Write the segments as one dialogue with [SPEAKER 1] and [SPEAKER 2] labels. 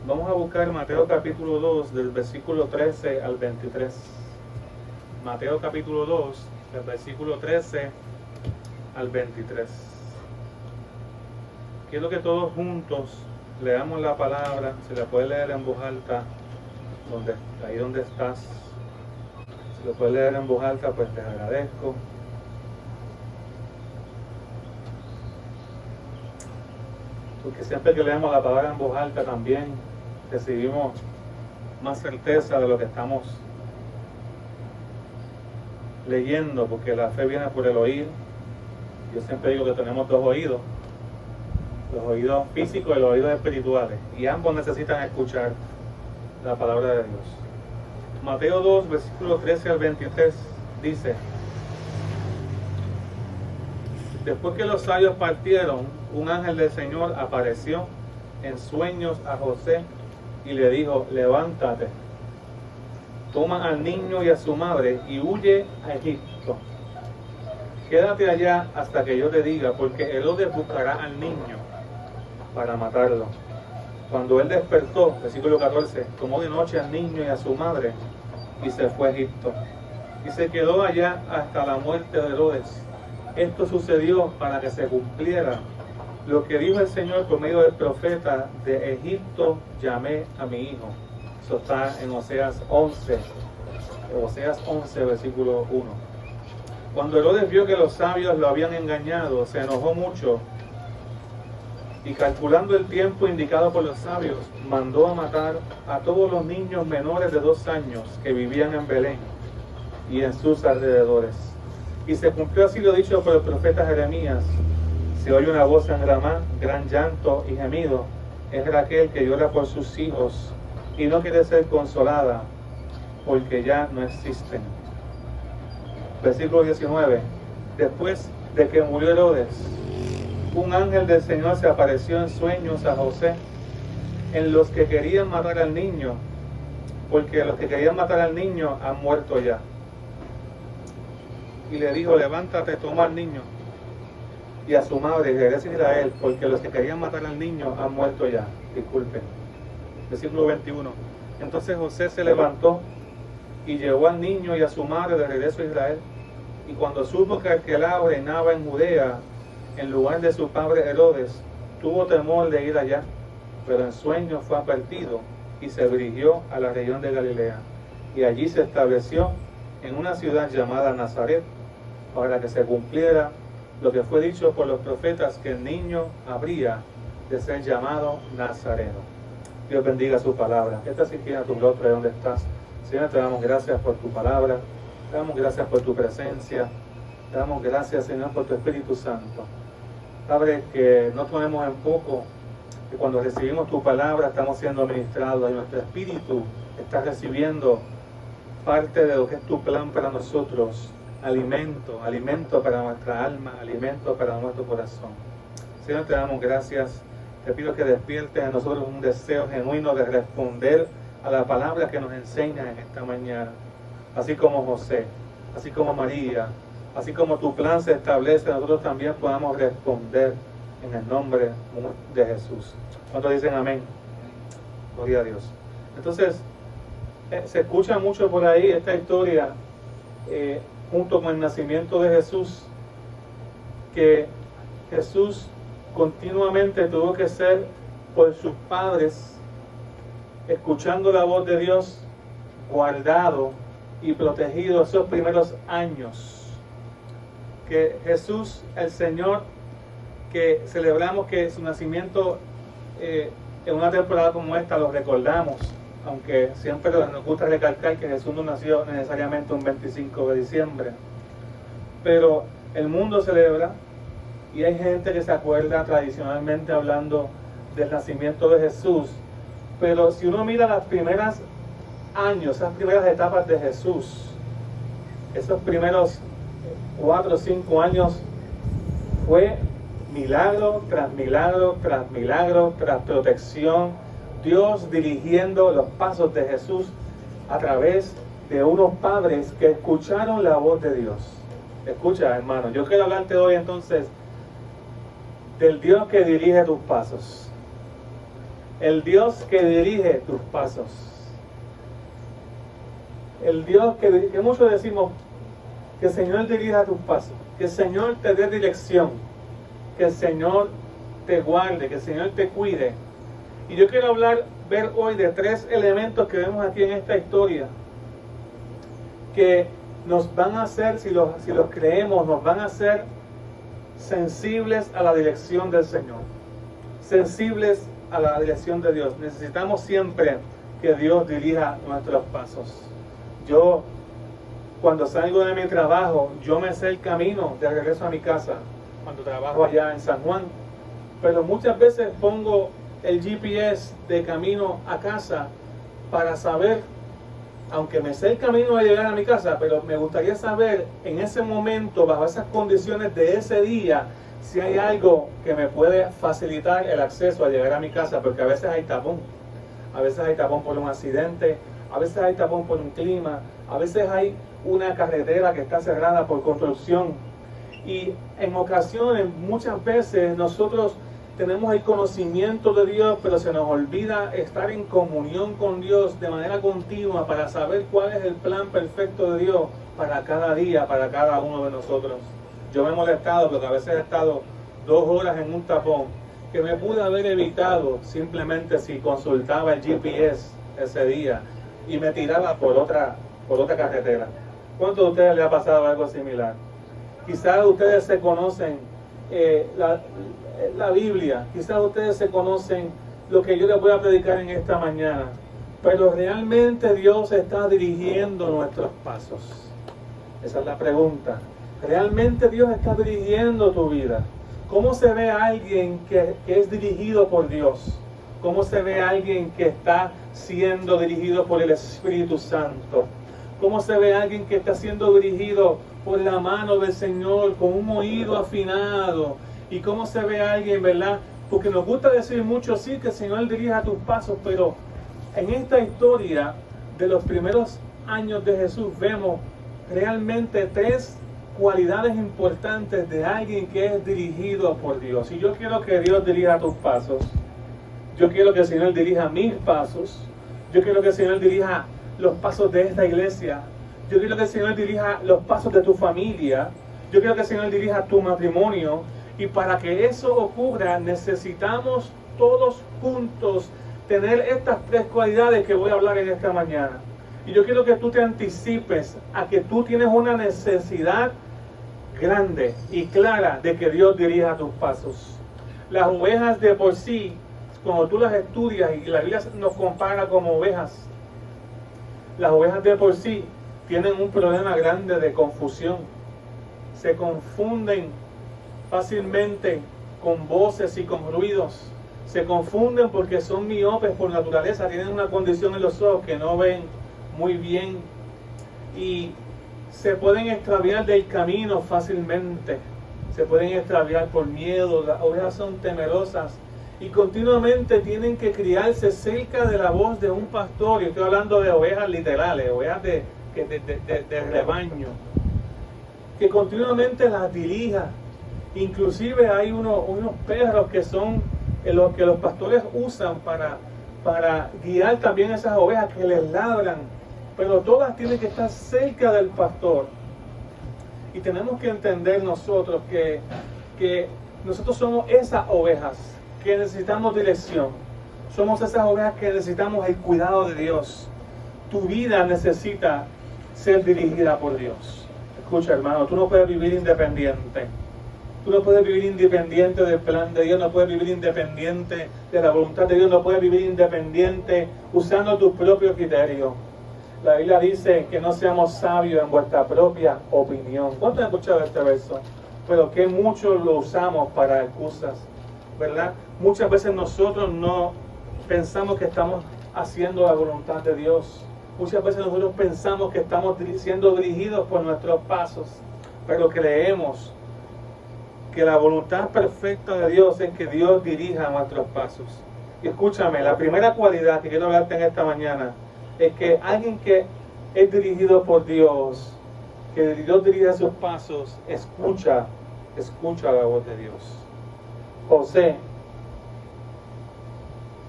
[SPEAKER 1] Vamos a buscar Mateo capítulo 2, del versículo 13 al 23. Mateo capítulo 2, del versículo 13 al 23. Quiero que todos juntos leamos la palabra. Se la puede leer en voz alta, ahí donde estás. Si lo puedes leer en voz alta, pues te agradezco. Porque siempre que leemos la palabra en voz alta también recibimos más certeza de lo que estamos leyendo, porque la fe viene por el oír. Yo siempre digo que tenemos dos oídos, los oídos físicos y los oídos espirituales, y ambos necesitan escuchar la palabra de Dios. Mateo 2, versículo 13 al 23 dice: después que los sabios partieron, un ángel del Señor apareció en sueños a José y le dijo: levántate, toma al niño y a su madre y huye a Egipto. Quédate allá hasta que yo te diga, porque Herodes buscará al niño para matarlo. Cuando él despertó, versículo 14, tomó de noche al niño y a su madre y se fue a Egipto. Y se quedó allá hasta la muerte de Herodes. Esto sucedió para que se cumpliera lo que dijo el Señor por medio del profeta: de Egipto llamé a mi hijo. Eso está en Oseas 11, versículo 1. Cuando Herodes vio que los sabios lo habían engañado, se enojó mucho y, calculando el tiempo indicado por los sabios, mandó a matar a todos los niños menores de 2 años que vivían en Belén y en sus alrededores. Y se cumplió así lo dicho por el profeta Jeremías: se oye una voz en Ramá, gran llanto y gemido. Es Raquel que llora por sus hijos y no quiere ser consolada, porque ya no existen. Versículo 19. Después de que murió Herodes, un ángel del Señor se apareció en sueños a José en los que querían matar al niño, porque los que querían matar al niño han muerto ya. Y le dijo: levántate, toma al niño y a su madre y regresa a Israel, porque los que querían matar al niño han muerto ya. Disculpen. Versículo 21. Entonces José se levantó y llevó al niño y a su madre de regreso a Israel. Y cuando supo que Arquelao reinaba en Judea en lugar de su padre Herodes, tuvo temor de ir allá, pero en sueños fue advertido y se dirigió a la región de Galilea. Y allí se estableció en una ciudad llamada Nazaret, para que se cumpliera lo que fue dicho por los profetas, que el niño habría de ser llamado Nazareno. Dios bendiga su palabra. Esta sí tiene tu rostro de donde estás. Señor, te damos gracias por tu palabra, te damos gracias por tu presencia, te damos gracias, Señor, por tu Espíritu Santo. Padre, que no ponemos en poco que cuando recibimos tu palabra estamos siendo ministrados y nuestro espíritu está recibiendo parte de lo que es tu plan para nosotros. Alimento para nuestra alma, alimento para nuestro corazón. Señor, te damos gracias. Te pido que despiertes en nosotros un deseo genuino de responder a la palabra que nos enseña en esta mañana. Así como José, así como María, así como tu plan se establece, nosotros también podamos responder en el nombre de Jesús. ¿Cuántos dicen amén? Gloria a Dios. Entonces, se escucha mucho por ahí esta historia, junto con el nacimiento de Jesús, que Jesús continuamente tuvo que ser por sus padres, escuchando la voz de Dios, guardado y protegido esos primeros años. Que Jesús, el Señor, que celebramos que su nacimiento en una temporada como esta lo recordamos, aunque siempre nos gusta recalcar que Jesús no nació necesariamente un 25 de diciembre, pero el mundo celebra y hay gente que se acuerda tradicionalmente hablando del nacimiento de Jesús. Pero si uno mira las primeras años, esas primeras etapas de Jesús, esos primeros 4 o 5 años, fue milagro tras milagro, tras milagro, tras protección, Dios dirigiendo los pasos de Jesús a través de unos padres que escucharon la voz de Dios. Escucha, hermano, yo quiero hablarte hoy entonces del Dios que dirige tus pasos. El Dios que dirige tus pasos. El Dios que muchos decimos, que el Señor dirija tus pasos, que el Señor te dé dirección, que el Señor te guarde, que el Señor te cuide. Y yo quiero ver hoy de 3 elementos que vemos aquí en esta historia, que nos van a hacer, si los creemos, nos van a hacer sensibles a la dirección del Señor, sensibles a la dirección de Dios. Necesitamos siempre que Dios dirija nuestros pasos. Yo, cuando salgo de mi trabajo, yo me sé el camino de regreso a mi casa, cuando trabajo allá en San Juan, pero muchas veces pongo el GPS de camino a casa para saber, aunque me sé el camino de llegar a mi casa, pero me gustaría saber en ese momento, bajo esas condiciones de ese día, si hay algo que me puede facilitar el acceso a llegar a mi casa, porque a veces hay tapón. A veces hay tapón por un accidente, a veces hay tapón por un clima, a veces hay una carretera que está cerrada por construcción. Y en ocasiones, muchas veces, nosotros tenemos el conocimiento de Dios, pero se nos olvida estar en comunión con Dios de manera continua para saber cuál es el plan perfecto de Dios para cada día, para cada uno de nosotros. Yo me he molestado porque a veces he estado 2 horas en un tapón que me pude haber evitado simplemente si consultaba el GPS ese día y me tiraba por otra carretera. ¿Cuántos de ustedes les ha pasado algo similar? Quizás ustedes se conocen la Biblia, quizás ustedes se conocen lo que yo les voy a predicar en esta mañana, pero realmente Dios está dirigiendo nuestros pasos. Esa es la pregunta. ¿Realmente Dios está dirigiendo tu vida? ¿Cómo se ve a alguien que es dirigido por Dios? ¿Cómo se ve a alguien que está siendo dirigido por el Espíritu Santo? ¿Cómo se ve a alguien que está siendo dirigido por la mano del Señor, con un oído afinado? ¿Y cómo se ve a alguien, verdad? Porque nos gusta decir mucho, sí, que el Señor dirija tus pasos, pero en esta historia de los primeros años de Jesús vemos realmente 3 cualidades importantes de alguien que es dirigido por Dios. Y yo quiero que Dios dirija tus pasos. Yo quiero que el Señor dirija mis pasos. Yo quiero que el Señor dirija los pasos de esta iglesia. Yo quiero que el Señor dirija los pasos de tu familia. Yo quiero que el Señor dirija tu matrimonio. Y para que eso ocurra, necesitamos todos juntos tener estas 3 cualidades que voy a hablar en esta mañana. Y yo quiero que tú te anticipes a que tú tienes una necesidad grande y clara de que Dios dirija tus pasos. Las ovejas de por sí, cuando tú las estudias y la Biblia nos compara como ovejas, las ovejas de por sí tienen un problema grande de confusión. Se confunden fácilmente con voces y con ruidos. Se confunden porque son miopes por naturaleza, tienen una condición en los ojos que no ven muy bien y se pueden extraviar del camino fácilmente. Se pueden extraviar por miedo. Las ovejas son temerosas y continuamente tienen que criarse cerca de la voz de un pastor. Yo estoy hablando de ovejas literales, ovejas de rebaño, que continuamente las dirija. Inclusive hay unos perros que son los que los pastores usan para guiar también esas ovejas, que les ladran, pero todas tienen que estar cerca del pastor. Y tenemos que entender nosotros que nosotros somos esas ovejas que necesitamos dirección. Somos esas ovejas que necesitamos el cuidado de Dios. Tu vida necesita ser dirigida por Dios. Escucha, hermano, tú no puedes vivir independiente. Tú no puedes vivir independiente del plan de Dios, no puedes vivir independiente de la voluntad de Dios, no puedes vivir independiente usando tus propios criterios. La Biblia dice que no seamos sabios en vuestra propia opinión. ¿Cuántos han escuchado este verso? Pero que muchos lo usamos para excusas, ¿verdad? Muchas veces nosotros no pensamos que estamos haciendo la voluntad de Dios. Muchas veces nosotros pensamos que estamos siendo dirigidos por nuestros pasos, pero creemos que la voluntad perfecta de Dios es que Dios dirija nuestros pasos. Y escúchame, la primera cualidad que quiero hablarte en esta mañana es que alguien que es dirigido por Dios, que Dios dirige sus pasos, escucha la voz de Dios. José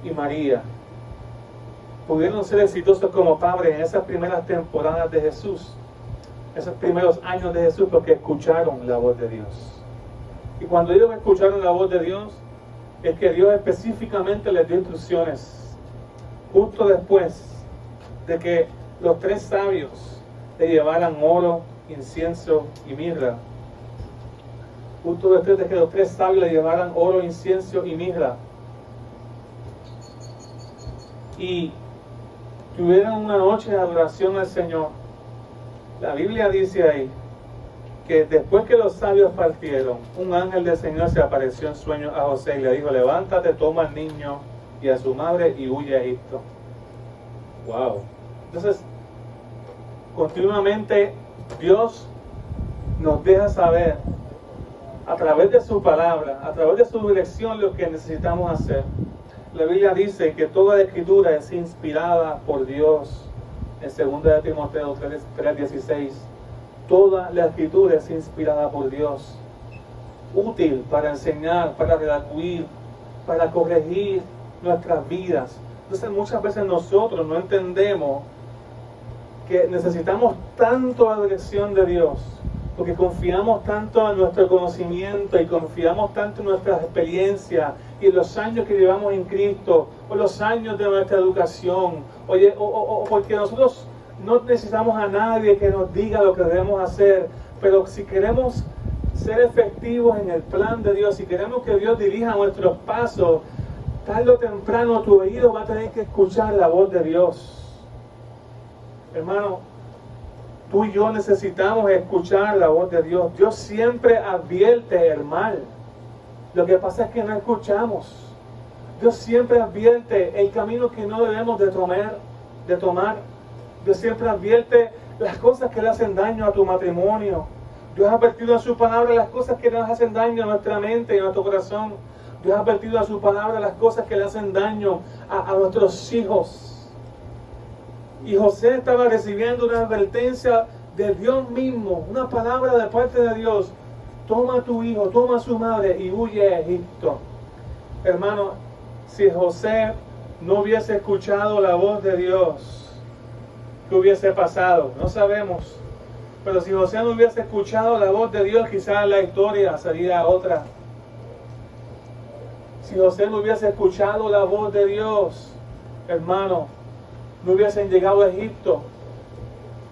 [SPEAKER 1] y María pudieron ser exitosos como padres en esas primeras temporadas de Jesús, esos primeros años de Jesús, porque escucharon la voz de Dios. Y cuando ellos escucharon la voz de Dios, es que Dios específicamente les dio instrucciones. Justo después de que los 3 sabios le llevaran oro, incienso y mirra. Justo después de que los 3 sabios le llevaran oro, incienso y mirra. Y tuvieron una noche de adoración al Señor. La Biblia dice ahí que después que los sabios partieron, un ángel del Señor se apareció en sueño a José y le dijo: levántate, toma al niño y a su madre y huye a Egipto. Wow. Entonces, continuamente Dios nos deja saber a través de su palabra, a través de su dirección, lo que necesitamos hacer. La Biblia dice que toda la escritura es inspirada por Dios. En 2 Timoteo 3:16, toda la escritura es inspirada por Dios, útil para enseñar, para redarguir, para corregir nuestras vidas. Entonces muchas veces nosotros no entendemos que necesitamos tanto la dirección de Dios, porque confiamos tanto en nuestro conocimiento y confiamos tanto en nuestra experiencia y en los años que llevamos en Cristo, o los años de nuestra educación, o porque nosotros no necesitamos a nadie que nos diga lo que debemos hacer. Pero si queremos ser efectivos en el plan de Dios, si queremos que Dios dirija nuestros pasos, tarde o temprano tu oído va a tener que escuchar la voz de Dios. Hermano, tú y yo necesitamos escuchar la voz de Dios. Dios siempre advierte el mal. Lo que pasa es que no escuchamos. Dios siempre advierte el camino que no debemos de tomar. Dios siempre advierte las cosas que le hacen daño a tu matrimonio. Dios ha advertido en su palabra las cosas que nos hacen daño a nuestra mente y a nuestro corazón. Dios ha advertido en su palabra las cosas que le hacen daño a nuestros hijos. Y José estaba recibiendo una advertencia de Dios mismo, una palabra de parte de Dios. Toma a tu hijo, toma a su madre y huye a Egipto. Hermano, si José no hubiese escuchado la voz de Dios, ¿qué hubiese pasado? No sabemos. Pero si José no hubiese escuchado la voz de Dios, quizás la historia sería otra. Si José no hubiese escuchado la voz de Dios, hermano, no hubiesen llegado a Egipto.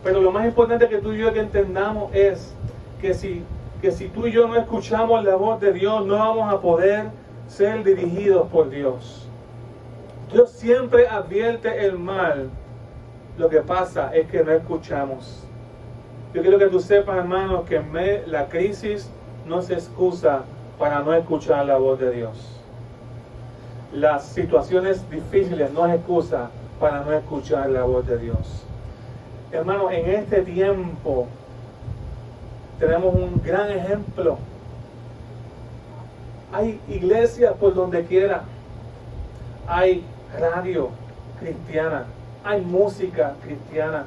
[SPEAKER 1] Pero lo más importante que tú y yo que entendamos es que si tú y yo no escuchamos la voz de Dios, no vamos a poder ser dirigidos por Dios. Dios siempre advierte el mal. Lo que pasa es que no escuchamos. Yo quiero que tú sepas, hermano, que la crisis no se excusa para no escuchar la voz de Dios. Las situaciones difíciles no es excusa para no escuchar la voz de Dios. Hermano, en este tiempo tenemos un gran ejemplo. Hay iglesias por donde quiera. Hay radio cristiana. Hay música cristiana.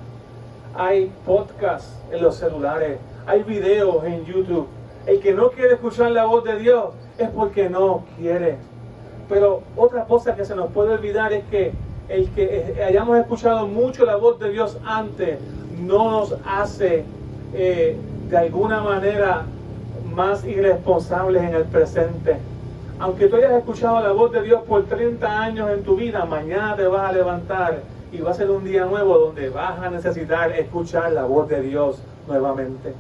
[SPEAKER 1] Hay podcasts en los celulares. Hay videos en YouTube. El que no quiere escuchar la voz de Dios es porque no quiere. Pero otra cosa que se nos puede olvidar es que el que hayamos escuchado mucho la voz de Dios antes no nos hace de alguna manera más irresponsables en el presente. Aunque tú hayas escuchado la voz de Dios por 30 años en tu vida, mañana te vas a levantar y va a ser un día nuevo donde vas a necesitar escuchar la voz de Dios nuevamente.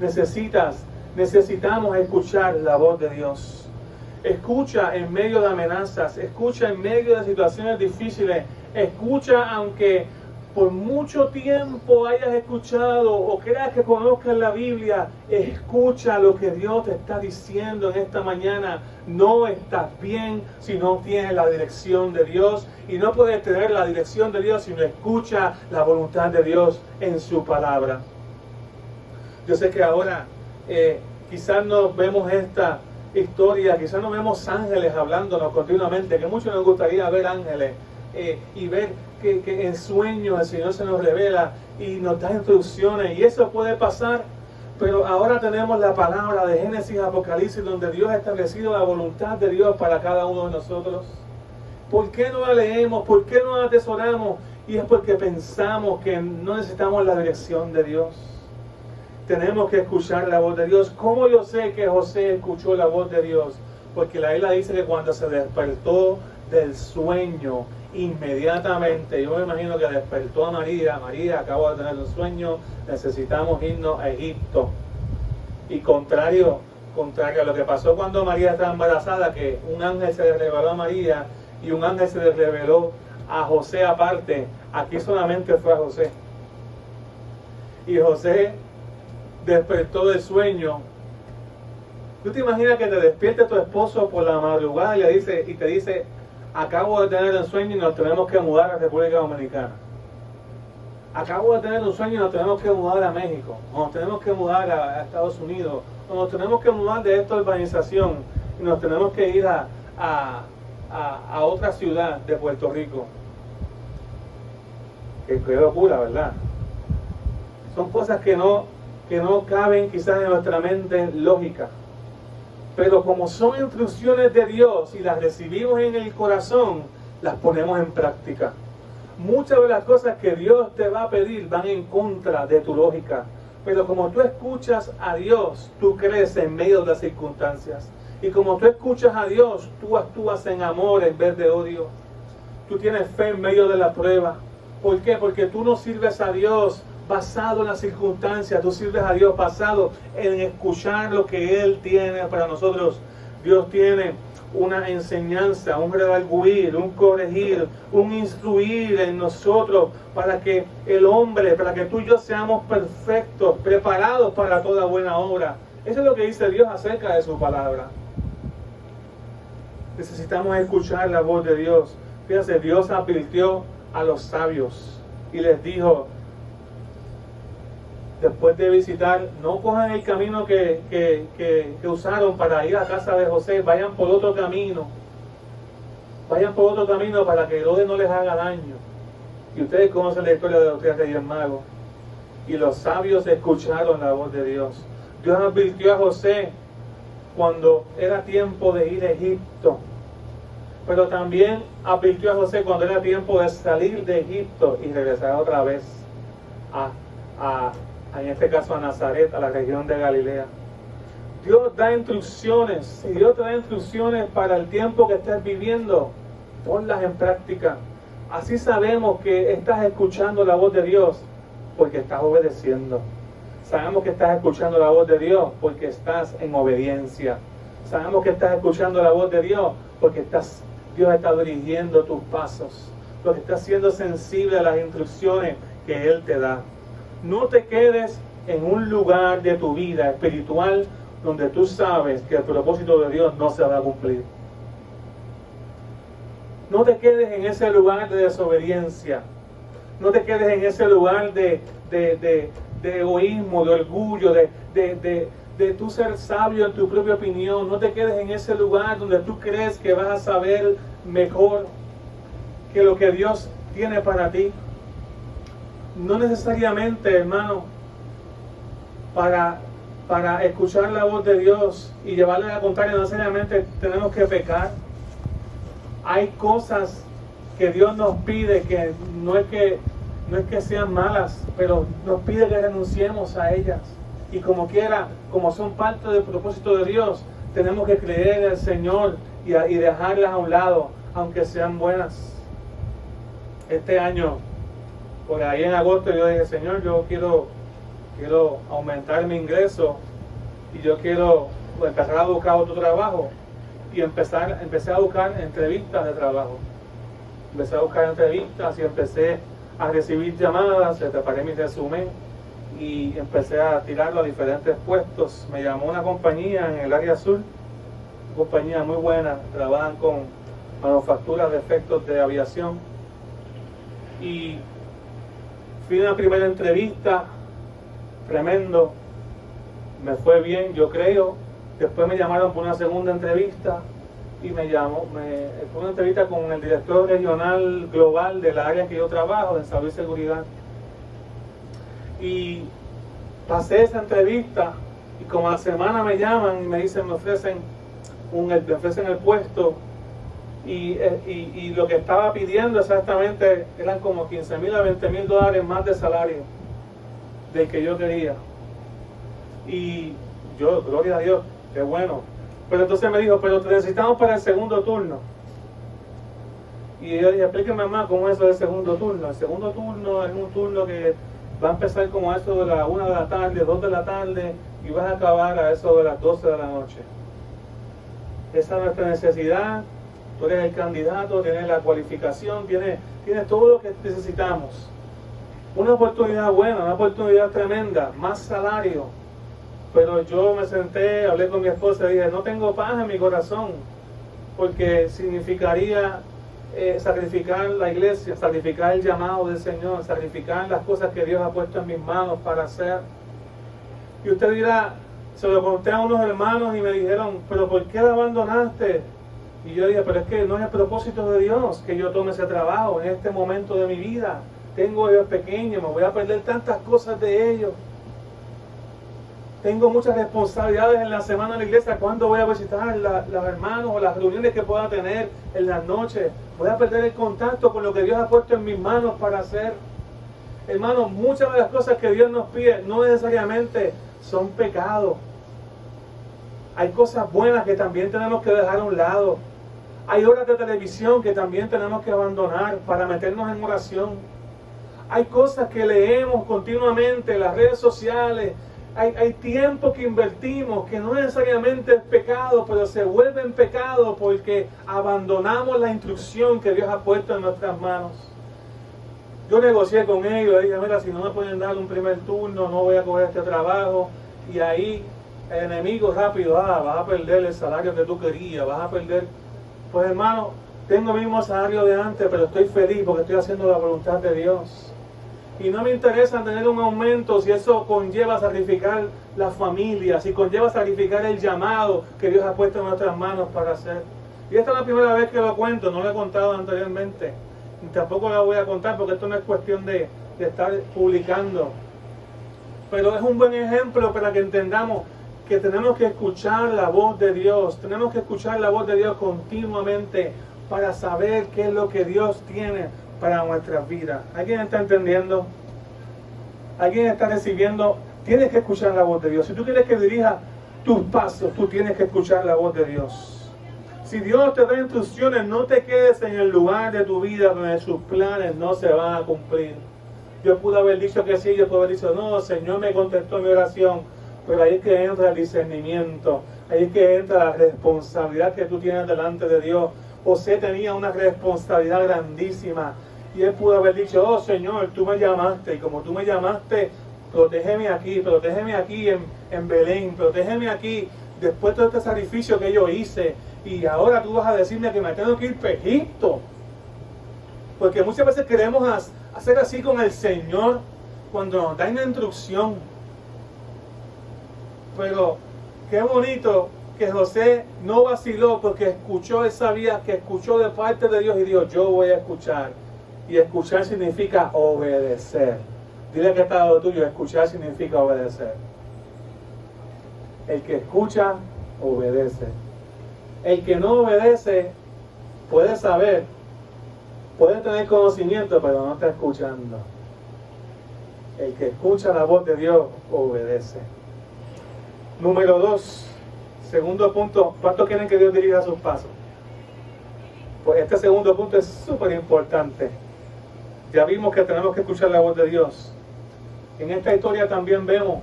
[SPEAKER 1] Necesitamos escuchar la voz de Dios. Escucha en medio de amenazas, escucha en medio de situaciones difíciles, escucha aunque por mucho tiempo hayas escuchado o creas que conozcas la Biblia, escucha lo que Dios te está diciendo en esta mañana. No estás bien si no tienes la dirección de Dios, y no puedes tener la dirección de Dios si no escucha la voluntad de Dios en su palabra. Yo sé que ahora quizás no vemos esta historia, quizás no vemos ángeles hablándonos continuamente, que mucho nos gustaría ver ángeles y ver que en sueños el Señor se nos revela y nos da instrucciones, y eso puede pasar. Pero ahora tenemos la palabra de Génesis y Apocalipsis, donde Dios ha establecido la voluntad de Dios para cada uno de nosotros. ¿Por qué no la leemos? ¿Por qué no la atesoramos? Y es porque pensamos que no necesitamos la dirección de Dios. Tenemos que escuchar la voz de Dios. ¿Cómo yo sé que José escuchó la voz de Dios? Porque la Biblia dice que cuando se despertó del sueño, inmediatamente, yo me imagino que despertó a María. María, acabo de tener un sueño, necesitamos irnos a Egipto. Y contrario a lo que pasó cuando María estaba embarazada, que un ángel se le reveló a María y un ángel se le reveló a José aparte, aquí solamente fue a José. Y José despertó del sueño. ¿Tú te imaginas que te despierte tu esposo por la madrugada y te dice, acabo de tener un sueño y nos tenemos que mudar a la República Dominicana? Acabo de tener un sueño y nos tenemos que mudar a México, o nos tenemos que mudar a Estados Unidos, o nos tenemos que mudar de esta urbanización y nos tenemos que ir a otra ciudad de Puerto Rico. Qué locura, ¿verdad? Son cosas que no caben quizás en nuestra mente lógica. Pero como son instrucciones de Dios y las recibimos en el corazón, las ponemos en práctica. Muchas de las cosas que Dios te va a pedir van en contra de tu lógica. Pero como tú escuchas a Dios, tú creces en medio de las circunstancias. Y como tú escuchas a Dios, tú actúas en amor en vez de odio. Tú tienes fe en medio de la prueba. ¿Por qué? Porque tú no sirves a Dios basado en las circunstancias, tú sirves a Dios basado en escuchar lo que Él tiene para nosotros. Dios tiene una enseñanza, un redarguir, un corregir, un instruir en nosotros para que el hombre, para que tú y yo seamos perfectos, preparados para toda buena obra. Eso es lo que dice Dios acerca de su palabra. Necesitamos escuchar la voz de Dios. Fíjense, Dios advirtió a los sabios y les dijo, después de visitar, no cojan el camino que usaron para ir a casa de José, vayan por otro camino. Vayan por otro camino para que Herodes no les haga daño. Y ustedes conocen la historia de los 3 reyes magos. Y los sabios escucharon la voz de Dios. Dios advirtió a José cuando era tiempo de ir a Egipto. Pero también advirtió a José cuando era tiempo de salir de Egipto y regresar otra vez en este caso a Nazaret, a la región de Galilea. Dios da instrucciones. Si Dios te da instrucciones para el tiempo que estés viviendo, ponlas en práctica. Así sabemos que estás escuchando la voz de Dios porque estás obedeciendo. Sabemos que estás escuchando la voz de Dios porque estás en obediencia. Sabemos que estás escuchando la voz de Dios porque Dios está dirigiendo tus pasos, porque estás siendo sensible a las instrucciones que Él te da. No te quedes en un lugar de tu vida espiritual donde tú sabes que el propósito de Dios no se va a cumplir. No te quedes en ese lugar de desobediencia. No te quedes en ese lugar de egoísmo, de orgullo, de tú ser sabio en tu propia opinión. No te quedes en ese lugar donde tú crees que vas a saber mejor que lo que Dios tiene para ti. No necesariamente, hermano, para escuchar la voz de Dios y llevarle a la contraria, no necesariamente tenemos que pecar. Hay cosas que Dios nos pide que no es que sean malas, pero nos pide que renunciemos a ellas. Y como quiera, como son parte del propósito de Dios, tenemos que creer en el Señor y dejarlas a un lado, aunque sean buenas. Este año, por ahí en agosto, yo dije, Señor, yo quiero aumentar mi ingreso y yo quiero empezar a buscar otro trabajo. Y empecé a buscar entrevistas de trabajo. Empecé a buscar entrevistas y empecé a recibir llamadas, preparé mi resumen y empecé a tirarlo a diferentes puestos. Me llamó una compañía en el área sur, una compañía muy buena, trabajan con manufacturas de efectos de aviación. Y fui a una primera entrevista, tremendo, me fue bien, yo creo. Después me llamaron por una segunda entrevista y fue una entrevista con el director regional global del área que yo trabajo, en salud y seguridad. Y pasé esa entrevista y como a la semana me llaman y me dicen, me ofrecen el puesto y lo que estaba pidiendo exactamente eran como $15,000 a $20,000 más de salario del que yo quería. Y yo, gloria a Dios, qué bueno. Pero entonces me dijo, pero te necesitamos para el segundo turno. Y yo dije, explíqueme más cómo es eso del segundo turno. El segundo turno es un turno que va a empezar como a eso de la 1 de la tarde, 2 de la tarde, y vas a acabar a eso de las 12 de la noche. Esa es nuestra necesidad. Tú eres el candidato, tienes la cualificación, tienes todo lo que necesitamos. Una oportunidad buena, una oportunidad tremenda, más salario. Pero yo me senté, hablé con mi esposa y dije, no tengo paz en mi corazón, porque significaría sacrificar la iglesia, sacrificar el llamado del Señor, sacrificar las cosas que Dios ha puesto en mis manos para hacer. Y usted dirá, se lo conté a unos hermanos y me dijeron, pero ¿por qué la abandonaste? Y yo dije, pero es que no es el propósito de Dios que yo tome ese trabajo en este momento de mi vida. Tengo hijos pequeños, me voy a perder tantas cosas de ellos. Tengo muchas responsabilidades en la semana en la iglesia. ¿Cuándo voy a visitar los hermanos o las reuniones que pueda tener en las noches? Voy a perder el contacto con lo que Dios ha puesto en mis manos para hacer. Hermanos, muchas de las cosas que Dios nos pide no necesariamente son pecados. Hay cosas buenas que también tenemos que dejar a un lado. Hay horas de televisión que también tenemos que abandonar para meternos en oración. Hay cosas que leemos continuamente en las redes sociales. Hay tiempo que invertimos que no necesariamente es pecado, pero se vuelve en pecado porque abandonamos la instrucción que Dios ha puesto en nuestras manos. Yo negocié con ellos, le dije, mira, si no me pueden dar un primer turno, no voy a coger este trabajo. Y ahí el enemigo rápido, vas a perder el salario que tú querías, vas a perder. Pues hermano, tengo el mismo salario de antes, pero estoy feliz porque estoy haciendo la voluntad de Dios. Y no me interesa tener un aumento si eso conlleva sacrificar la familia, si conlleva sacrificar el llamado que Dios ha puesto en nuestras manos para hacer. Y esta es la primera vez que lo cuento, no lo he contado anteriormente. Y tampoco la voy a contar porque esto no es cuestión de estar publicando. Pero es un buen ejemplo para que entendamos que tenemos que escuchar la voz de Dios. Tenemos que escuchar la voz de Dios continuamente para saber qué es lo que Dios tiene para nuestras vidas. ¿Alguien está entendiendo? ¿Alguien está recibiendo? Tienes que escuchar la voz de Dios. Si tú quieres que dirija tus pasos, tú tienes que escuchar la voz de Dios. Si Dios te da instrucciones, no te quedes en el lugar de tu vida donde sus planes no se van a cumplir. Yo pude haber dicho que sí, yo pude haber dicho no, Señor me contestó mi oración, pero ahí es que entra el discernimiento, ahí es que entra la responsabilidad que tú tienes delante de Dios. José tenía una responsabilidad grandísima y él pudo haber dicho, oh Señor, tú me llamaste y como tú me llamaste, protégeme aquí en Belén, protégeme aquí después de todo este sacrificio que yo hice y ahora tú vas a decirme que me tengo que ir para Egipto. Porque muchas veces queremos hacer así con el Señor cuando nos da una instrucción. Pero qué bonito que José no vaciló porque escuchó, él sabía que escuchó de parte de Dios y dijo, yo voy a escuchar. Y escuchar significa obedecer. Dile que está lo tuyo, escuchar significa obedecer. El que escucha, obedece. El que no obedece puede saber, puede tener conocimiento, pero no está escuchando. El que escucha la voz de Dios, obedece. Número 2, segundo punto, ¿cuántos quieren que Dios dirija sus pasos? Pues este segundo punto es súper importante. Ya vimos que tenemos que escuchar la voz de Dios. En esta historia también vemos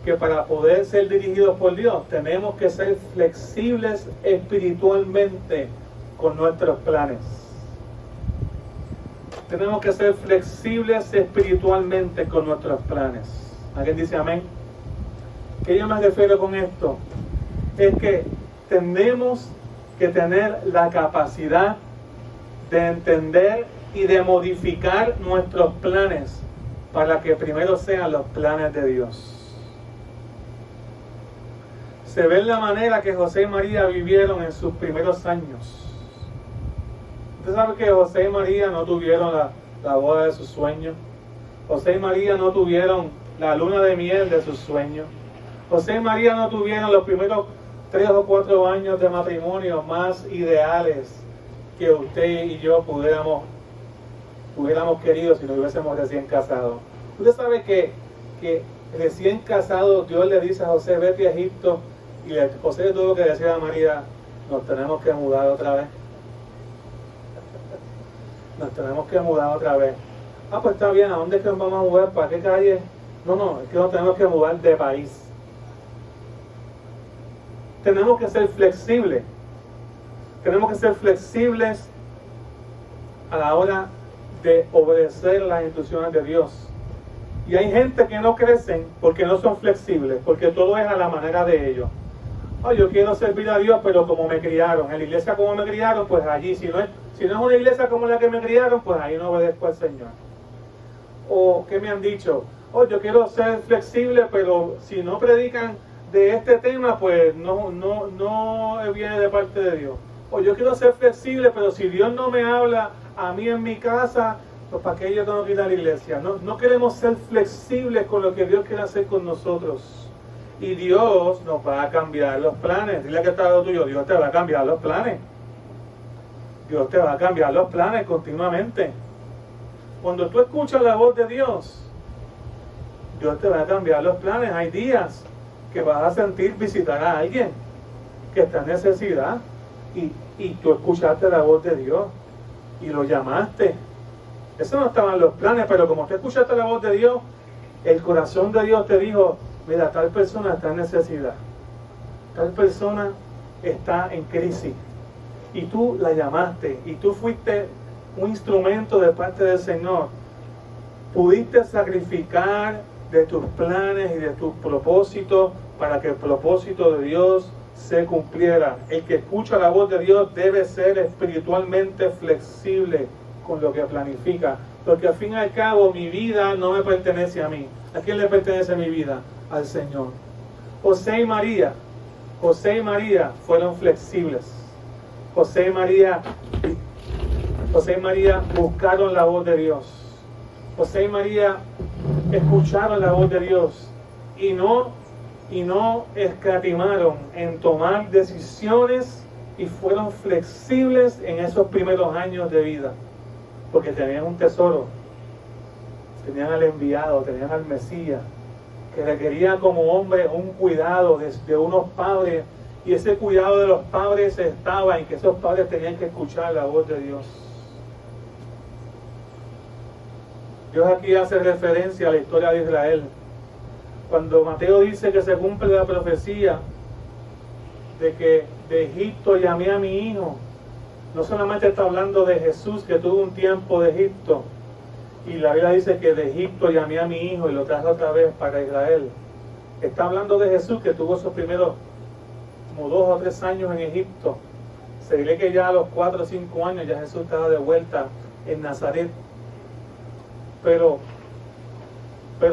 [SPEAKER 1] que para poder ser dirigidos por Dios tenemos que ser flexibles espiritualmente con nuestros planes. Tenemos que ser flexibles espiritualmente con nuestros planes. ¿Alguien dice amén? ¿Qué yo me refiero con esto? Es que tenemos que tener la capacidad de entender y de modificar nuestros planes para que primero sean los planes de Dios. Se ve en la manera que José y María vivieron en sus primeros años. Usted sabe que José y María no tuvieron la boda de sus sueños. José y María no tuvieron la luna de miel de sus sueños. José y María no tuvieron los primeros 3 o 4 años de matrimonio más ideales que usted y yo hubiéramos querido si nos hubiésemos recién casado. Usted sabe que recién casado Dios le dice a José, vete a Egipto, y José tuvo que decir a María, nos tenemos que mudar otra vez. Nos tenemos que mudar otra vez. Ah, pues está bien, ¿a dónde es que nos vamos a mudar? ¿Para qué calle? No, es que nos tenemos que mudar de país. Tenemos que ser flexibles. Tenemos que ser flexibles a la hora de obedecer las instrucciones de Dios. Y hay gente que no crecen porque no son flexibles, porque todo es a la manera de ellos. Oh, yo quiero servir a Dios, pero como me criaron, en la iglesia como me criaron, pues allí, si no es una iglesia como la que me criaron, pues ahí no obedezco al Señor. O ¿qué me han dicho? Oh, yo quiero ser flexible, pero si no predican de este tema, pues no viene de parte de Dios. O yo quiero ser flexible, pero si Dios no me habla a mí en mi casa, pues ¿para qué yo tengo que ir a la iglesia? No queremos ser flexibles con lo que Dios quiere hacer con nosotros. Y Dios nos va a cambiar los planes. Dile que está al lado tuyo, Dios te va a cambiar los planes. Dios te va a cambiar los planes continuamente. Cuando tú escuchas la voz de Dios, Dios te va a cambiar los planes. Hay días que vas a sentir visitar a alguien que está en necesidad y tú escuchaste la voz de Dios y lo llamaste. Eso no estaba en los planes, pero como tú escuchaste la voz de Dios, el corazón de Dios te dijo, mira, tal persona está en necesidad, tal persona está en crisis, y tú la llamaste, y tú fuiste un instrumento de parte del Señor. Pudiste sacrificar de tus planes y de tus propósitos para que el propósito de Dios se cumpliera. El que escucha la voz de Dios debe ser espiritualmente flexible con lo que planifica, porque al fin y al cabo mi vida no me pertenece a mí. ¿A quién le pertenece mi vida? Al Señor. José y María fueron flexibles. José y María buscaron la voz de Dios. José y María escucharon la voz de Dios y no escatimaron en tomar decisiones y fueron flexibles en esos primeros años de vida, porque tenían un tesoro, tenían al enviado, tenían al Mesías, que requería como hombre un cuidado de unos padres, y ese cuidado de los padres estaba en que esos padres tenían que escuchar la voz de Dios. Dios aquí hace referencia a la historia de Israel. Cuando Mateo dice que se cumple la profecía de que de Egipto llamé a mi hijo, no solamente está hablando de Jesús que tuvo un tiempo de Egipto, y la Biblia dice que de Egipto llamé a mi hijo y lo traje otra vez para Israel. Está hablando de Jesús que tuvo esos primeros como 2 o 3 años en Egipto. Se diré que ya a los 4 o 5 años ya Jesús estaba de vuelta en Nazaret. Pero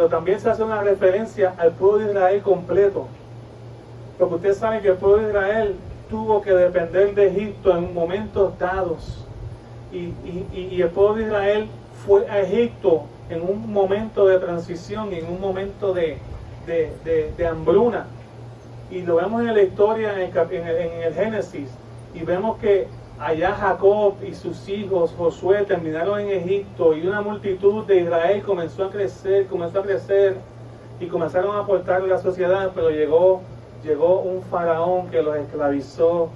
[SPEAKER 1] también se hace una referencia al pueblo de Israel completo. Porque ustedes saben que el pueblo de Israel tuvo que depender de Egipto en momentos dados. Y el pueblo de Israel fue a Egipto en un momento de transición, en un momento de hambruna. Y lo vemos en la historia, en el Génesis, y vemos que allá Jacob y sus hijos, Josué, terminaron en Egipto, y una multitud de Israel comenzó a crecer, y comenzaron a aportar a la sociedad, pero llegó un faraón que los esclavizó,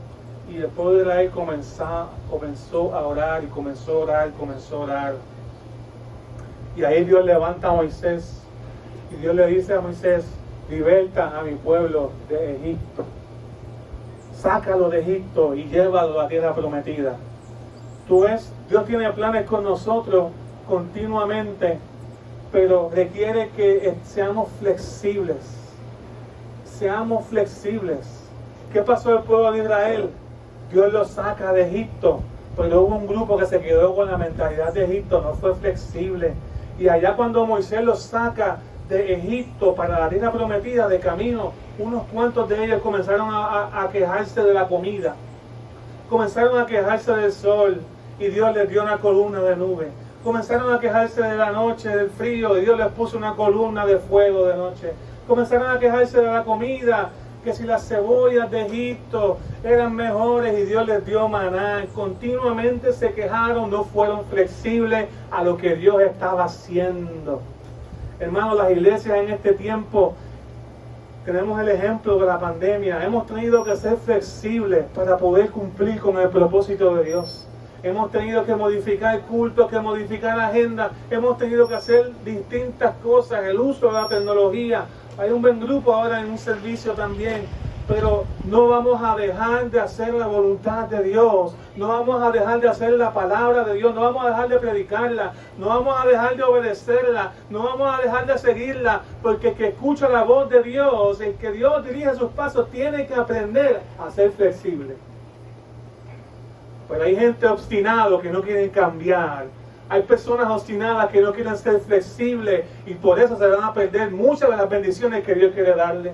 [SPEAKER 1] y el pueblo de Israel comenzó a orar, y comenzó a orar. Y ahí Dios levanta a Moisés, y Dios le dice a Moisés, liberta a mi pueblo de Egipto. Sácalo de Egipto y llévalo a la tierra prometida. Tú ves, Dios tiene planes con nosotros continuamente, pero requiere que seamos flexibles. Seamos flexibles. ¿Qué pasó al pueblo de Israel? Dios lo saca de Egipto, pero hubo un grupo que se quedó con la mentalidad de Egipto, no fue flexible. Y allá cuando Moisés los saca de Egipto para la tierra prometida, de camino, unos cuantos de ellos comenzaron a quejarse de la comida, comenzaron a quejarse del sol, y Dios les dio una columna de nube. Comenzaron a quejarse de la noche, del frío, y Dios les puso una columna de fuego de noche. Comenzaron a quejarse de la comida, que si las cebollas de Egipto eran mejores y Dios les dio maná. Continuamente se quejaron, no fueron flexibles a lo que Dios estaba haciendo. Hermanos, las iglesias en este tiempo, tenemos el ejemplo de la pandemia, hemos tenido que ser flexibles para poder cumplir con el propósito de Dios. Hemos tenido que modificar cultos, que modificar agendas, hemos tenido que hacer distintas cosas, el uso de la tecnología. Hay un buen grupo ahora en un servicio también, pero no vamos a dejar de hacer la voluntad de Dios, no vamos a dejar de hacer la palabra de Dios, no vamos a dejar de predicarla, no vamos a dejar de obedecerla, no vamos a dejar de seguirla, porque el que escucha la voz de Dios, el que Dios dirige sus pasos, tiene que aprender a ser flexible. Pero hay gente obstinada que no quieren cambiar. Hay personas obstinadas que no quieren ser flexibles y por eso se van a perder muchas de las bendiciones que Dios quiere darles.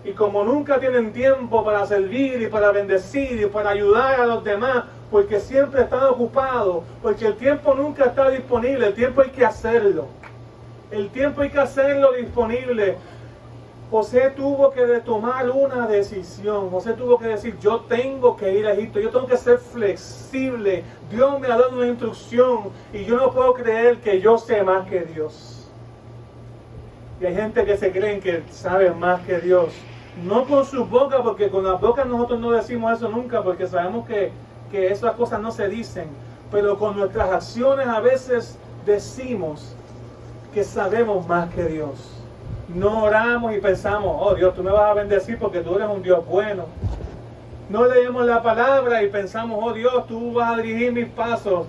[SPEAKER 1] Y como nunca tienen tiempo para servir y para bendecir y para ayudar a los demás, porque siempre están ocupados, porque el tiempo nunca está disponible, el tiempo hay que hacerlo. El tiempo hay que hacerlo disponible. José tuvo que tomar una decisión. José tuvo que decir, yo tengo que ir a Egipto, yo tengo que ser flexible. Dios me ha dado una instrucción y yo no puedo creer que yo sé más que Dios. Y hay gente que se creen que sabe más que Dios. No con sus bocas, porque con las bocas nosotros no decimos eso nunca, porque sabemos que esas cosas no se dicen. Pero con nuestras acciones a veces decimos que sabemos más que Dios. No oramos y pensamos, oh Dios, tú me vas a bendecir porque tú eres un Dios bueno. No leemos la palabra y pensamos, oh Dios, tú vas a dirigir mis pasos.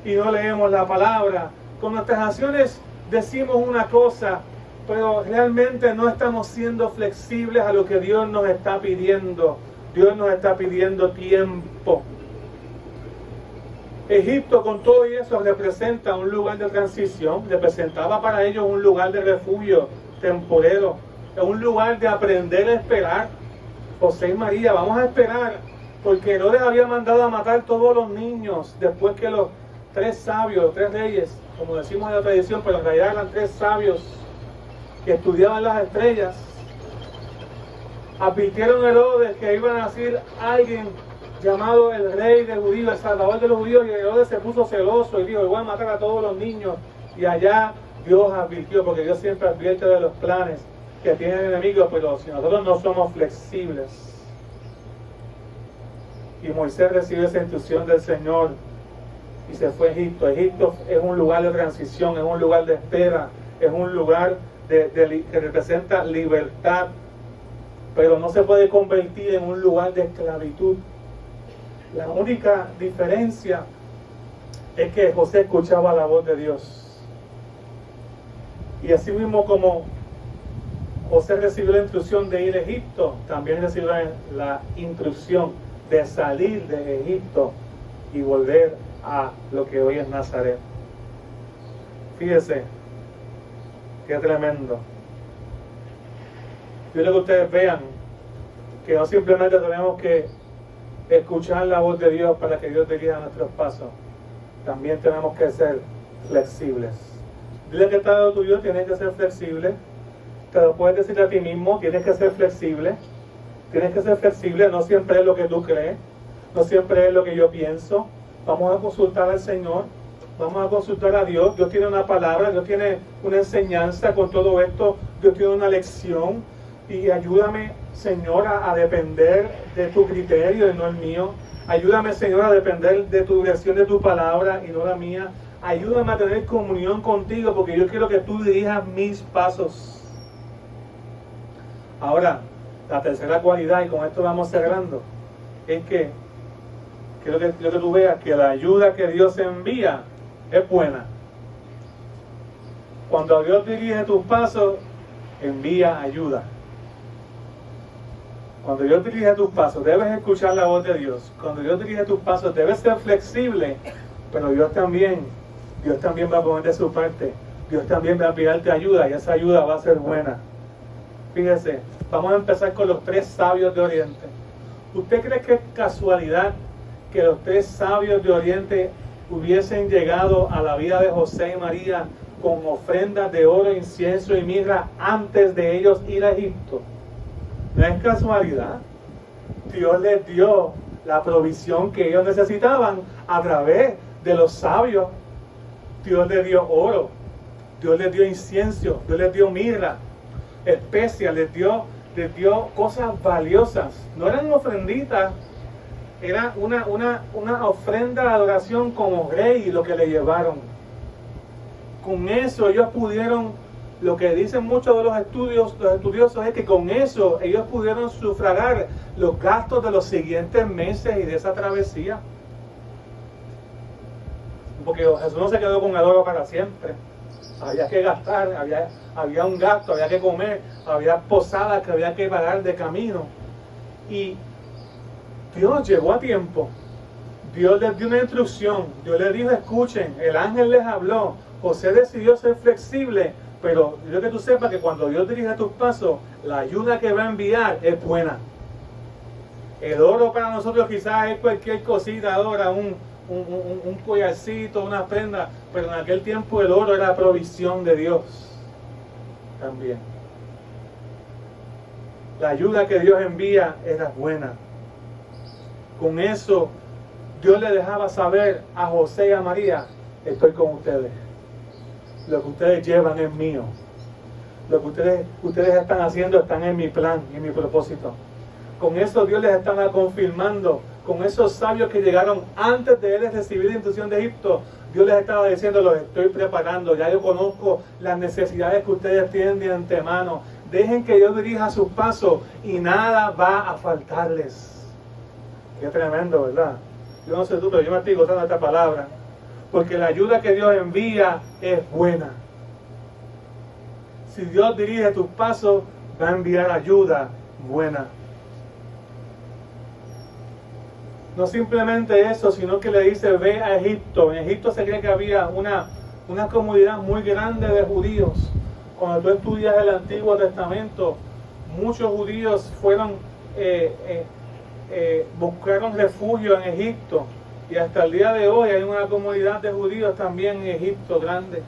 [SPEAKER 1] Y no leemos la palabra. Con nuestras acciones decimos una cosa, pero realmente no estamos siendo flexibles a lo que Dios nos está pidiendo. Dios nos está pidiendo tiempo. Egipto con todo eso representa un lugar de transición, representaba para ellos un lugar de refugio temporero, es un lugar de aprender a esperar. José y María, vamos a esperar, porque Herodes había mandado a matar todos los niños después que los 3 sabios, 3 reyes, como decimos en la tradición, pero en realidad eran 3 sabios que estudiaban las estrellas, advirtieron a Herodes que iba a nacer alguien llamado el rey de judíos, el salvador de los judíos, y Herodes se puso celoso y dijo, voy a matar a todos los niños. Y allá Dios advirtió, porque Dios siempre advierte de los planes que tienen enemigos, pero si nosotros no somos flexibles. Y Moisés recibe esa instrucción del Señor y se fue a Egipto. Egipto es un lugar de transición, es un lugar de espera, es un lugar que representa libertad, pero no se puede convertir en un lugar de esclavitud. La única diferencia es que José escuchaba la voz de Dios. Y así mismo como José recibió la instrucción de ir a Egipto, también recibió la instrucción de salir de Egipto y volver a lo que hoy es Nazaret. Fíjese, qué tremendo. Yo quiero que ustedes vean que no simplemente tenemos que escuchar la voz de Dios para que Dios dirija nuestros pasos, también tenemos que ser flexibles. Dile que está al lado tuyo, tienes que ser flexible. Te lo puedes decir a ti mismo, tienes que ser flexible. Tienes que ser flexible, no siempre es lo que tú crees, no siempre es lo que yo pienso. Vamos a consultar al Señor, vamos a consultar a Dios. Dios tiene una palabra, Dios tiene una enseñanza con todo esto, Dios tiene una lección. Y ayúdame, Señor, a depender de tu criterio y no el mío. Ayúdame, Señor, a depender de tu dirección, de tu palabra y no la mía. Ayúdame a tener comunión contigo, porque yo quiero que tú dirijas mis pasos. Ahora, la tercera cualidad, y con esto vamos cerrando, es que quiero que tú veas que la ayuda que Dios envía es buena. Cuando Dios dirige tus pasos, envía ayuda. Cuando Dios dirige tus pasos, debes escuchar la voz de Dios. Cuando Dios dirige tus pasos, debes ser flexible, pero Dios también va a poner de su parte. Dios también va a enviarte ayuda y esa ayuda va a ser buena. Fíjese, vamos a empezar con los 3 sabios de Oriente. ¿Usted cree que es casualidad que los 3 sabios de Oriente hubiesen llegado a la vida de José y María con ofrendas de oro, incienso y mirra antes de ellos ir a Egipto? No es casualidad. Dios les dio la provisión que ellos necesitaban a través de los sabios. Dios les dio oro, Dios les dio incienso, Dios les dio mirra, especias, les dio cosas valiosas. No eran ofrenditas, era una ofrenda de adoración como rey lo que le llevaron. Con eso ellos pudieron, lo que dicen muchos de los estudiosos es que con eso ellos pudieron sufragar los gastos de los siguientes meses y de esa travesía. Porque Jesús no se quedó con el oro para siempre. Había que gastar, había un gasto, había que comer, había posadas que había que pagar de camino. Y Dios llegó a tiempo. Dios les dio una instrucción. Dios les dijo, escuchen, el ángel les habló. José decidió ser flexible, pero quiero que tú sepas que cuando Dios dirige tus pasos, la ayuda que va a enviar es buena. El oro para nosotros quizás es cualquier cosita ahora, un collarcito, una prenda, pero en aquel tiempo el oro era la provisión de Dios también. La ayuda que Dios envía era buena. Con eso Dios le dejaba saber a José y a María, estoy con ustedes. Lo que ustedes llevan es mío. Lo que ustedes están haciendo están en mi plan y en mi propósito. Con eso Dios les estaba confirmando. Con esos sabios que llegaron antes de él recibir la instrucción de Egipto, Dios les estaba diciendo, los estoy preparando, ya yo conozco las necesidades que ustedes tienen de antemano. Dejen que Dios dirija sus pasos y nada va a faltarles. Qué tremendo, ¿verdad? Yo no sé tú, pero yo me estoy gozando esta palabra. Porque la ayuda que Dios envía es buena. Si Dios dirige tus pasos, va a enviar ayuda buena. No simplemente eso, sino que le dice, ve a Egipto. En Egipto se cree que había una comunidad muy grande de judíos. Cuando tú estudias el Antiguo Testamento, muchos judíos buscaron refugio en Egipto. Y hasta el día de hoy hay una comunidad de judíos también en Egipto grande.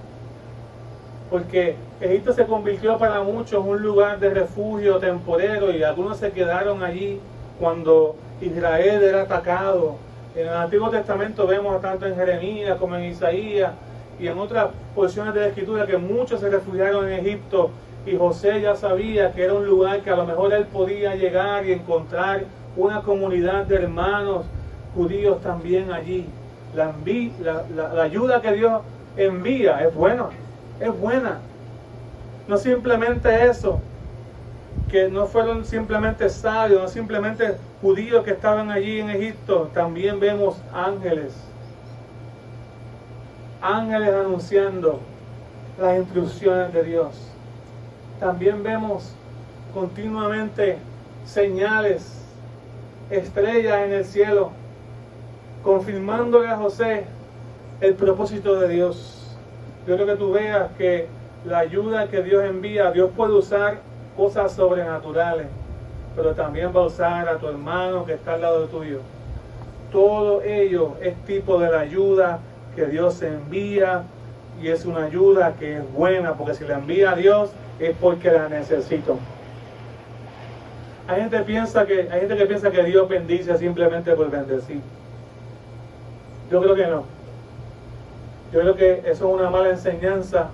[SPEAKER 1] Porque Egipto se convirtió para muchos en un lugar de refugio temporero y algunos se quedaron allí cuando Israel era atacado. En el Antiguo Testamento vemos tanto en Jeremías como en Isaías y en otras porciones de la Escritura que muchos se refugiaron en Egipto y José ya sabía que era un lugar que a lo mejor él podía llegar y encontrar una comunidad de hermanos judíos también allí. La ayuda que Dios envía es buena, es buena. No simplemente eso, que no fueron simplemente sabios, no simplemente judíos que estaban allí en Egipto, también vemos ángeles anunciando las instrucciones de Dios. También vemos continuamente señales, estrellas en el cielo, confirmándole a José el propósito de Dios. Yo quiero que tú veas que la ayuda que Dios envía, Dios puede usar cosas sobrenaturales, pero también va a usar a tu hermano que está al lado tuyo. Todo ello es tipo de la ayuda que Dios envía y es una ayuda que es buena, porque si la envía a Dios es porque la necesito. Hay gente que piensa que Dios bendice simplemente por bendecir. Yo creo que no. Yo creo que eso es una mala enseñanza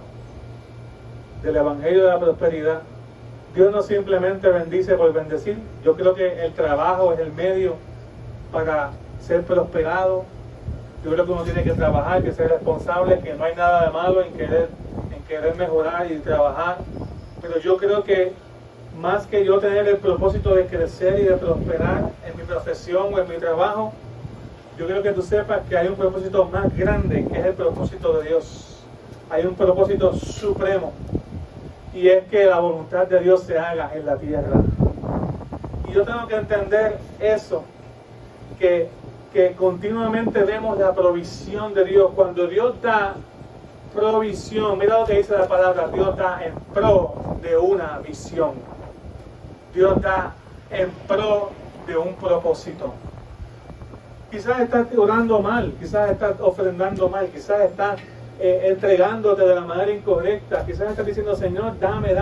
[SPEAKER 1] del Evangelio de la Prosperidad. Dios no simplemente bendice por bendecir. Yo creo que el trabajo es el medio para ser prosperado. Yo creo que uno tiene que trabajar, que ser responsable, que no hay nada de malo en querer mejorar y trabajar. Pero yo creo que más que yo tener el propósito de crecer y de prosperar en mi profesión o en mi trabajo, yo quiero que tú sepas que hay un propósito más grande, que es el propósito de Dios. Hay un propósito supremo, y es que la voluntad de Dios se haga en la tierra. Y yo tengo que entender eso, que continuamente vemos la provisión de Dios. Cuando Dios da provisión, mira lo que dice la palabra, Dios da en pro de una visión. Dios da en pro de un propósito. Quizás estás orando mal, quizás estás ofrendando mal, quizás estás entregándote de la manera incorrecta, quizás estás diciendo, Señor, dame.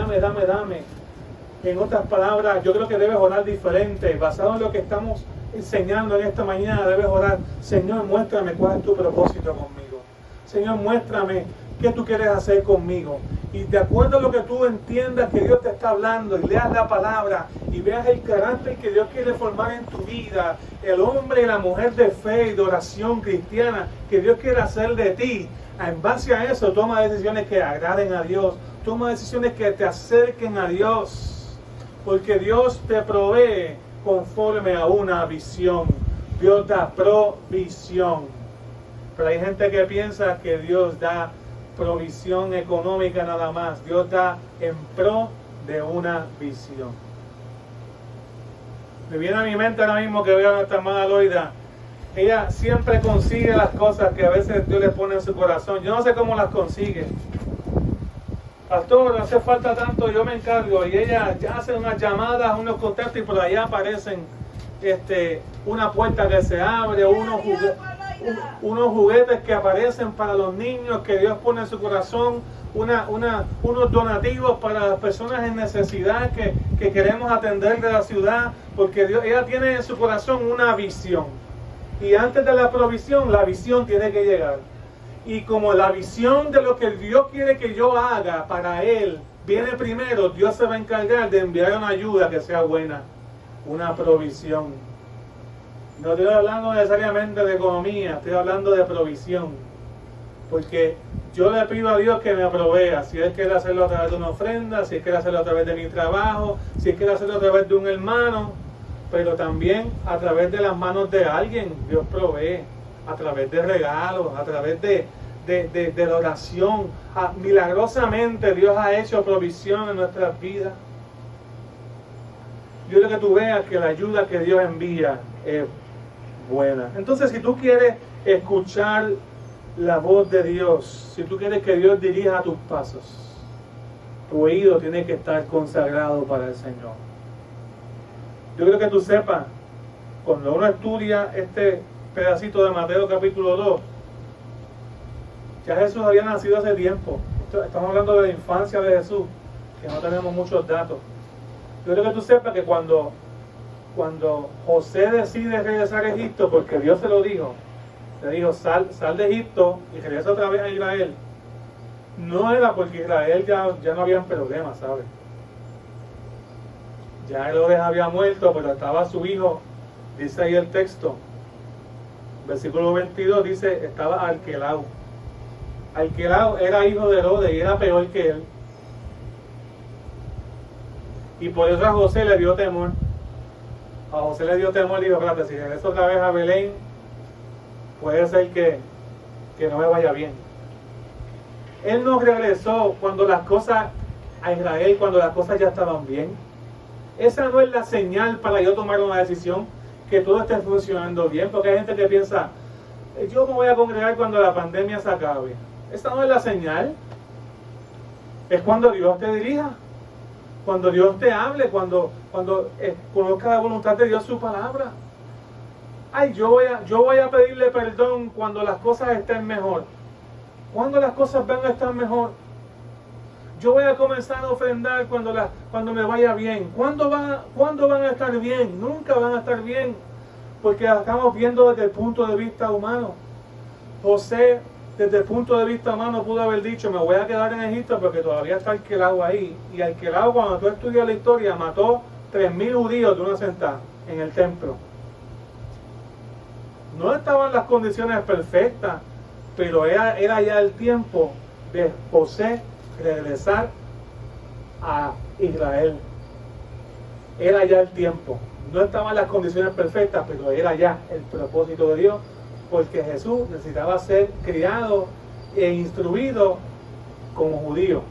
[SPEAKER 1] En otras palabras, yo creo que debes orar diferente. Basado en lo que estamos enseñando en esta mañana, debes orar: Señor, muéstrame cuál es tu propósito conmigo. Señor, muéstrame qué tú quieres hacer conmigo. Y de acuerdo a lo que tú entiendas que Dios te está hablando y leas la palabra y veas el carácter que Dios quiere formar en tu vida, el hombre y la mujer de fe y de oración cristiana que Dios quiere hacer de ti, en base a eso toma decisiones que agraden a Dios, toma decisiones que te acerquen a Dios, porque Dios te provee conforme a una visión. Dios da provisión. Pero hay gente que piensa que Dios da provisión económica nada más. Dios da en pro de una visión. Me viene a mi mente ahora mismo que veo a nuestra hermana Loida. Ella siempre consigue las cosas que a veces Dios le pone en su corazón. Yo no sé cómo las consigue. Pastor, no hace falta tanto, yo me encargo. Y ella ya hace unas llamadas, unos contactos y por allá aparecen una puerta que se abre, unos juguetes que aparecen para los niños que Dios pone en su corazón, unos donativos para las personas en necesidad que queremos atender de la ciudad, porque ella tiene en su corazón una visión. Y antes de la provisión, la visión tiene que llegar. Y como la visión de lo que Dios quiere que yo haga para Él viene primero, Dios se va a encargar de enviar una ayuda que sea buena, una provisión. No estoy hablando necesariamente de economía, estoy hablando de provisión. Porque yo le pido a Dios que me provea. Si Él quiere hacerlo a través de una ofrenda, si Él quiere hacerlo a través de mi trabajo, si Él quiere hacerlo a través de un hermano, pero también a través de las manos de alguien, Dios provee. A través de regalos, a través de la oración. Milagrosamente Dios ha hecho provisión en nuestras vidas. Yo quiero que tú veas que la ayuda que Dios envía es buena. Entonces, si tú quieres escuchar la voz de Dios, si tú quieres que Dios dirija tus pasos, tu oído tiene que estar consagrado para el Señor. Yo creo que tú sepas, cuando uno estudia este pedacito de Mateo capítulo 2, ya Jesús había nacido hace tiempo. Estamos hablando de la infancia de Jesús, que no tenemos muchos datos. Yo creo que tú sepas que cuando José decide regresar a Egipto, porque Dios se lo dijo, le dijo: sal de Egipto y regresa otra vez a Israel, no era porque Israel ya no habían problemas, ¿sabes? Ya Herodes había muerto, pero estaba su hijo, dice ahí el texto, versículo 22, dice, estaba Arquelao. Arquelao era hijo de Herodes y era peor que él. Y por eso a José le dio temor. A José le dio temor y dijo: espérate, si regreso otra vez a Belén, puede ser que no me vaya bien. Él no regresó cuando las cosas a Israel, cuando las cosas ya estaban bien. Esa no es la señal para yo tomar una decisión, que todo esté funcionando bien, porque hay gente que piensa: yo me voy a congregar cuando la pandemia se acabe. Esa no es la señal. Es cuando Dios te dirija, cuando Dios te hable, cuando conozca la voluntad de Dios, su palabra. Ay, yo voy a pedirle perdón cuando las cosas estén mejor. ¿Cuándo las cosas van a estar mejor? Yo voy a comenzar a ofrendar cuando me vaya bien. ¿Cuándo van a estar bien? Nunca van a estar bien, porque la estamos viendo desde el punto de vista humano. José, desde el punto de vista humano, pudo haber dicho: me voy a quedar en Egipto porque todavía está Arquelao ahí. Y Arquelao, cuando tú estudias la historia, mató 3,000 judíos de una sentada en el templo. No estaban las condiciones perfectas, pero era ya el tiempo de José regresar a Israel. Era ya el tiempo. No estaban las condiciones perfectas, pero era ya el propósito de Dios, porque Jesús necesitaba ser criado e instruido como judío.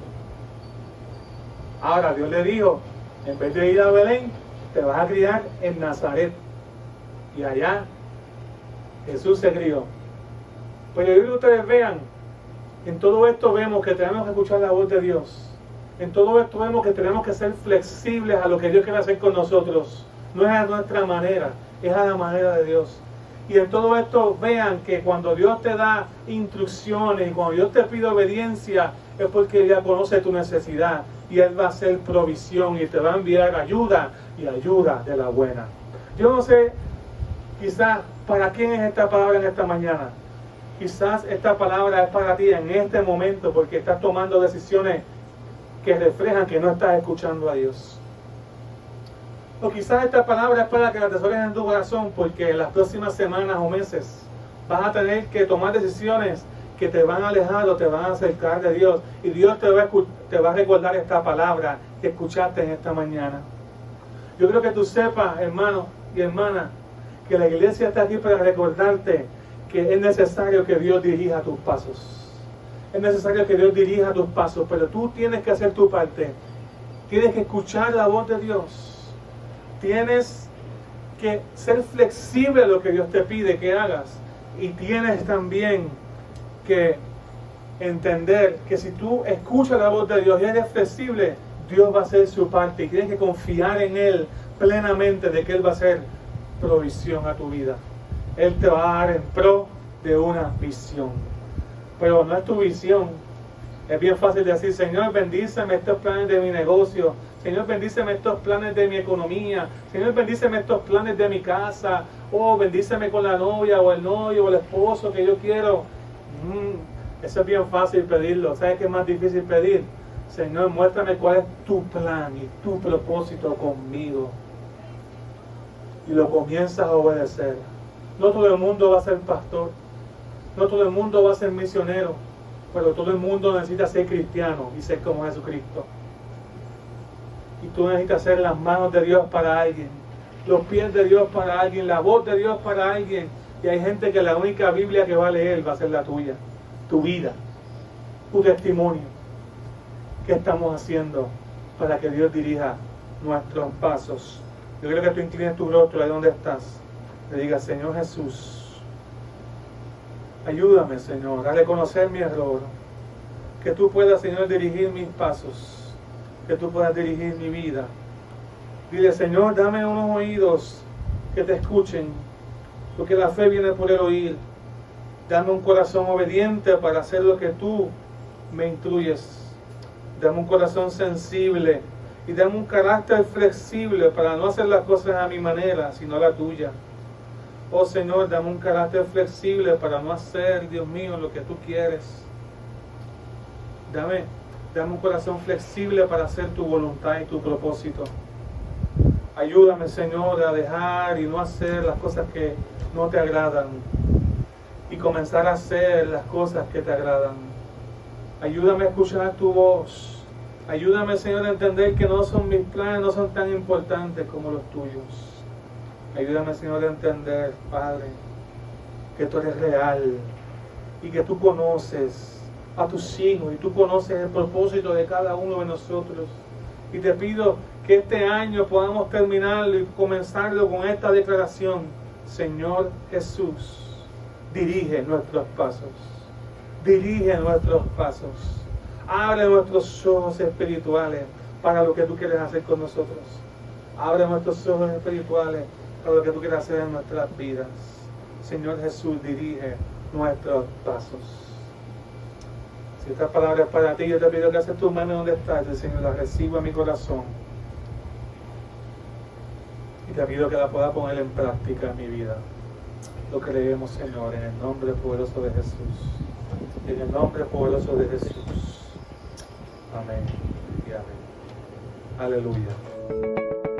[SPEAKER 1] Ahora Dios le dijo: en vez de ir a Belén, te vas a criar en Nazaret. Y allá Jesús se crió. Pero yo quiero que ustedes vean, en todo esto vemos que tenemos que escuchar la voz de Dios. En todo esto vemos que tenemos que ser flexibles a lo que Dios quiere hacer con nosotros. No es a nuestra manera, es a la manera de Dios. Y en todo esto vean que cuando Dios te da instrucciones y cuando Dios te pide obediencia, es porque ya conoce tu necesidad y Él va a hacer provisión y te va a enviar ayuda y ayuda de la buena. Yo no sé, quizás, ¿para quién es esta palabra en esta mañana? Quizás esta palabra es para ti en este momento porque estás tomando decisiones que reflejan que no estás escuchando a Dios. O quizás esta palabra es para que la atesores en tu corazón porque en las próximas semanas o meses vas a tener que tomar decisiones que te van a alejar o te van a acercar de Dios. Y Dios te va a recordar esta palabra que escuchaste en esta mañana. Yo creo que tú sepas, hermano y hermana, que la iglesia está aquí para recordarte que es necesario que Dios dirija tus pasos. Es necesario que Dios dirija tus pasos, pero tú tienes que hacer tu parte. Tienes que escuchar la voz de Dios. Tienes que ser flexible a lo que Dios te pide que hagas. Y tienes también que entender que si tú escuchas la voz de Dios y eres flexible, Dios va a hacer su parte. Y tienes que confiar en Él plenamente de que Él va a hacer provisión a tu vida. Él te va a dar en pro de una visión. Pero no es tu visión. Es bien fácil decir, Señor, bendíceme estos planes de mi negocio. Señor, bendíceme estos planes de mi economía. Señor, bendíceme estos planes de mi casa. Oh, bendíceme con la novia o el novio o el esposo que yo quiero. Eso es bien fácil pedirlo. ¿Sabes qué es más difícil pedir? Señor, muéstrame cuál es tu plan y tu propósito conmigo. Y lo comienzas a obedecer. No todo el mundo va a ser pastor. No todo el mundo va a ser misionero. Pero todo el mundo necesita ser cristiano y ser como Jesucristo. Y tú necesitas ser las manos de Dios para alguien, los pies de Dios para alguien, la voz de Dios para alguien. Y hay gente que la única Biblia que va a leer va a ser la tuya, tu vida, tu testimonio. ¿Qué estamos haciendo para que Dios dirija nuestros pasos? Yo creo que tú inclines tu rostro ahí donde estás. Le digas, Señor Jesús, ayúdame, Señor, a reconocer mi error. Que tú puedas, Señor, dirigir mis pasos. Que tú puedas dirigir mi vida. Dile, Señor, dame unos oídos que te escuchen, porque la fe viene por el oír. Dame un corazón obediente para hacer lo que tú me instruyes. Dame un corazón sensible y dame un carácter flexible para no hacer las cosas a mi manera, sino a la tuya. Oh Señor, dame un carácter flexible para no hacer, Dios mío, lo que tú quieres. Dame un corazón flexible para hacer tu voluntad y tu propósito. Ayúdame, Señor, a dejar y no hacer las cosas que no te agradan y comenzar a hacer las cosas que te agradan. Ayúdame a escuchar tu voz. Ayúdame, Señor, a entender que mis planes no son tan importantes como los tuyos. Ayúdame, Señor, a entender, Padre, que tú eres real y que tú conoces a tus hijos y tú conoces el propósito de cada uno de nosotros. Y te pido que este año podamos terminarlo y comenzarlo con esta declaración. Señor Jesús, dirige nuestros pasos. Dirige nuestros pasos. Abre nuestros ojos espirituales para lo que tú quieres hacer con nosotros. Abre nuestros ojos espirituales para lo que tú quieres hacer en nuestras vidas. Señor Jesús, dirige nuestros pasos. Si esta palabra es para ti, yo te pido que haces tu mano donde estás, Señor, la reciba en mi corazón. Y te pido que la pueda poner en práctica en mi vida. Lo creemos, Señor, en el nombre poderoso de Jesús. En el nombre poderoso de Jesús. Amén y amén. Aleluya.